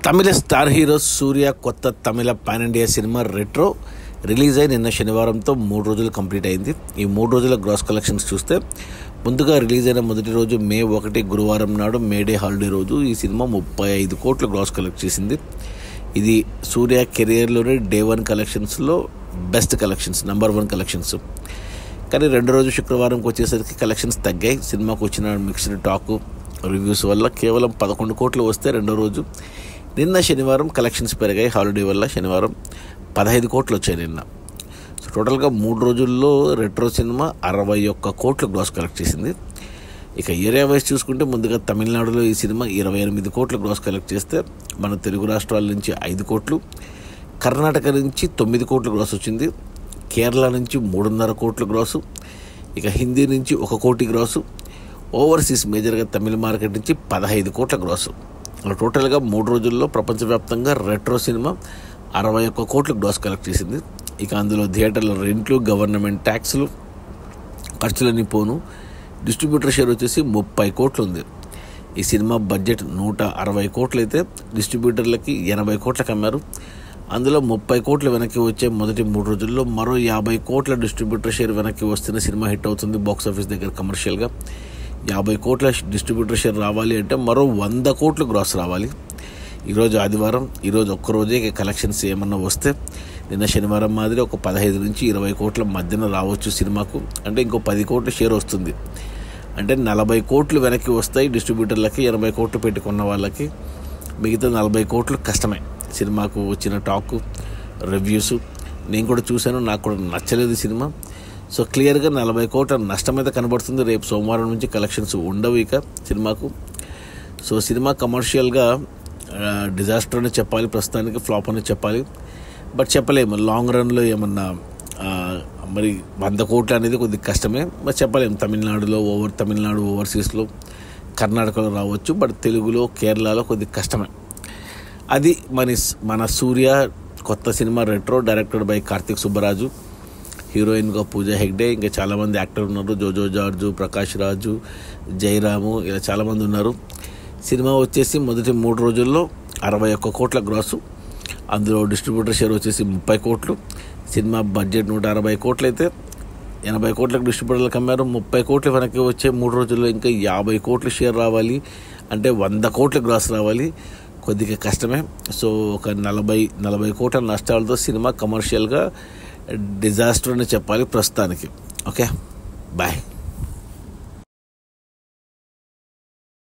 తమిళ star hero Suriya కొత్త తమిళ pan India cinema Retro release అయి నిన్న శనివారంతో 3 రోజులు కంప్లీట్ అయింది. ఈ 3 రోజుల గ్రాస్ కలెక్షన్స్ చూస్తే ముందుగా రిలీజ్ అయిన మొదటి రోజు మే 1 గురువారం నాడు మేడే హాలిడే రోజు ఈ సినిమా 35 కోట్లు గ్రాస్ కలెక్ట్ చేసింది. ఇది సూర్య కెరియర్లోనే డే 1 కలెక్షన్స్లో బెస్ట్ కలెక్షన్స్, నెంబర్ 1 కలెక్షన్స్. కానీ రెండో రోజు శుక్రవారంకి వచ్చేసరికి కలెక్షన్స్ తగ్గాయి. సినిమాకు వచ్చిన మిక్స్డ్ టాక్ రివ్యూస్ వల్ల కేవలం 11 కోట్లు వస్తే రెండో రోజు. నిన్న శనివారం కలెక్షన్స్ పెరిగాయి. హాలిడే వల్ల శనివారం 15 కోట్లు వచ్చాయి నిన్న. సో టోటల్గా 3 రోజుల్లో రెట్రో సినిమా 61 కోట్లు గ్రాస్ కలెక్ట్ చేసింది. ఇక ఏరియా వైజ్ చూసుకుంటే ముందుగా తమిళనాడులో ఈ సినిమా 28 కోట్లు గ్రాస్ కలెక్ట్ చేస్తే మన తెలుగు రాష్ట్రాల నుంచి 5 కోట్లు, కర్ణాటక నుంచి 9 కోట్లు గ్రాస్ వచ్చింది, కేరళ నుంచి 3.5 కోట్లు గ్రాసు, ఇక హిందీ నుంచి 1 కోటి గ్రాసు, ఓవర్సీస్ మేజర్గా తమిళ మార్కెట్ నుంచి 15 కోట్ల గ్రాసు. టోటల్గా 3 రోజుల్లో ప్రపంచవ్యాప్తంగా రెట్రో సినిమా 61 కోట్లు గ్రాస్ కలెక్ట్ చేసింది. ఇక అందులో థియేటర్ల రెంట్లు, గవర్నమెంట్ ట్యాక్స్లు, ఖర్చులన్నీ పోను డిస్ట్రిబ్యూటర్ షేర్ వచ్చేసి 30 కోట్లు ఉంది. ఈ సినిమా బడ్జెట్ 160 కోట్లు అయితే డిస్ట్రిబ్యూటర్లకి 80 కోట్లకు అమ్మారు. అందులో 30 కోట్లు వెనక్కి వచ్చే మొదటి 3 రోజుల్లో మరో 50 కోట్ల డిస్ట్రిబ్యూటర్ షేర్ వెనక్కి వస్తున్న సినిమా హిట్ అవుతుంది. బాక్స్ ఆఫీస్ దగ్గర కమర్షియల్గా 50 కోట్ల డిస్ట్రిబ్యూటర్ షేర్ రావాలి అంటే మరో 100 కోట్లు గ్రాస్ రావాలి. ఈరోజు ఆదివారం, ఈరోజు ఒక్కరోజే కలెక్షన్స్ ఏమన్నా వస్తే నిన్న శనివారం మాదిరి ఒక 15 నుంచి 20 కోట్ల మధ్యన రావచ్చు సినిమాకు. అంటే ఇంకో 10 కోట్ల షేర్ వస్తుంది. అంటే 40 కోట్లు వెనక్కి వస్తాయి డిస్ట్రిబ్యూటర్లకి, 80 కోట్లు పెట్టుకున్న వాళ్ళకి. మిగతా 40 కోట్లు కష్టమే. సినిమాకు వచ్చిన టాక్ రివ్యూస్ నేను కూడా చూశాను, నాకు కూడా నచ్చలేదు సినిమా. సో క్లియర్గా 40 కోట్ల నష్టమైతే కనబడుతుంది. రేపు సోమవారం నుంచి కలెక్షన్స్ ఉండవు ఇక సినిమాకు. సో సినిమా కమర్షియల్గా డిజాస్టర్ అని చెప్పాలి, ప్రస్తుతానికి ఫ్లాప్ అని చెప్పాలి. బట్ చెప్పలేము లాంగ్ రన్లో ఏమన్నా మరి 100 కోట్లు అనేది కొద్దిగా కష్టమే. మరి చెప్పలేము. తమిళనాడు ఓవర్సీస్లో కర్ణాటకలో రావచ్చు, బట్ తెలుగులో కేరళలో కొద్దిగా కష్టమే. అది మన సూర్య కొత్త cinema retro, directed by Karthik Subbaraju, హీరోయిన్గా పూజా హెగ్డే, ఇంకా చాలామంది యాక్టర్లు ఉన్నారు. జోజో జార్జు, ప్రకాష్ రాజు, జయరాము, ఇలా చాలామంది ఉన్నారు. సినిమా వచ్చేసి మొదటి 3 రోజుల్లో 61 కోట్ల గ్రాసు. అందులో డిస్ట్రిబ్యూటర్ షేర్ వచ్చేసి 30 కోట్లు. సినిమా బడ్జెట్ 160 కోట్లు అయితే 80 కోట్లకు డిస్ట్రిబ్యూటర్లకు అమ్మారు. 30 కోట్లు వెనక్కి వచ్చే 3 రోజుల్లో ఇంకా 50 కోట్లు షేర్ రావాలి అంటే 100 కోట్ల గ్రాస్ రావాలి. కొద్దిగా కష్టమే. సో ఒక 40 కోట్ల నష్టాలతో సినిమా కమర్షియల్గా డిజాస్టర్ అని చెప్పాలి ప్రస్తుతానికి. Okay, bye.